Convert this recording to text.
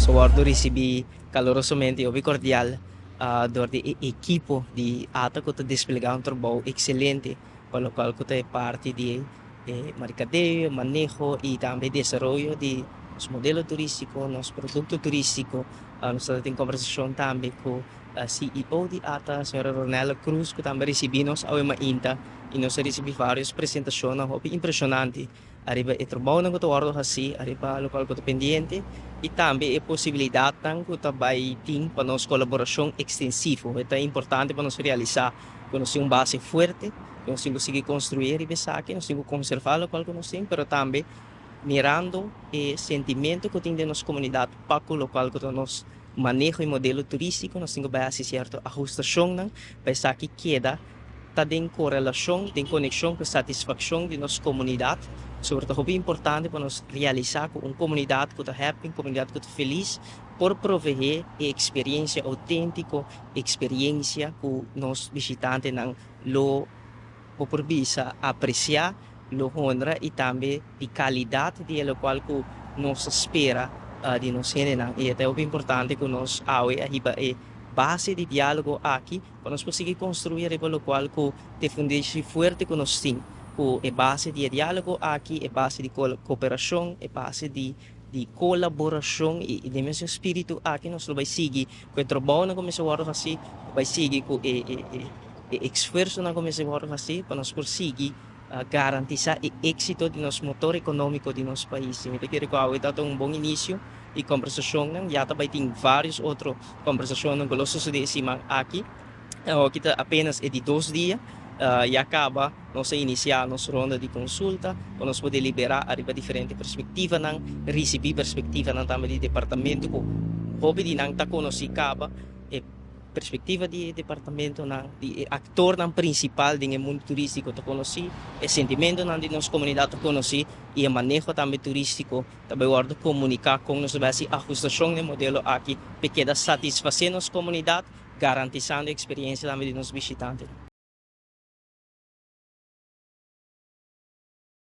Guardo recebi calorosamente e cordial door de equipo de ATA que está desplegando um trabalho excelente, para o qual que é parte de mercadeio, manejo e também desenvolvimento de os modelos turísticos, nosso produto turístico. Nós estamos em conversação também com a CEO de ATA, a senhora Ronela Cruz, que também recebemos ao INTA e nós recebemos várias apresentações, impressionante. Arriba e trabalho na que guardo assim, arriba local que estou pendiente e também a possibilidade de também ter para nós colaboração extensiva. É importante para nós realizar que nós temos uma base forte, que nós conseguir construir e pensar que nós temos conservar o local que nós temos, mas também mirando o sentimento que tem de nossa comunidade para o local que nós manejo e modelo turístico, nós temos base certo ajustação, pensar que queda está em correlação, em conexão com a satisfação de nossa comunidade. Sobretudo, é importante para nós realizar com uma comunidade que está happy, uma comunidade que está feliz, por prover a experiência autêntica, experiência que nós visitantes não lo por visa apreciar, lo honra e também de qualidade de lo qual que nós espera de nós generar. E é importante que nós arriba base de diálogo aqui para nós conseguir construir o qual que te fundeixe forte que nós temos. É base de diálogo aqui, é base de cooperação, é base de colaboração e de mesmo espírito aqui nós vai seguir com o trabalho na comissão de assim vai seguir com o esforço na comissão de assim para nós conseguir garantizar o êxito de nosso motor econômico de nosso país. Eu quero que é um bom início e conversação, já também tem várias outras conversações que nós sucedemos aqui. Kita apenas é de 2 dias e acaba nós iniciar nossa ronda de consulta, para nós poder liberar a diferentes perspectivas, receber perspectiva também do departamento, que hobby de não está conhecendo perspectiva de departamento de ator principal do mundo turístico te conheci, o sentimento de nossa comunidade te conheci e o manejo também turístico também guardo comunicar com nós base ajustação do modelo aqui, porque da satisfazer nossa comunidade, garantizando a experiência também de nossos visitantes.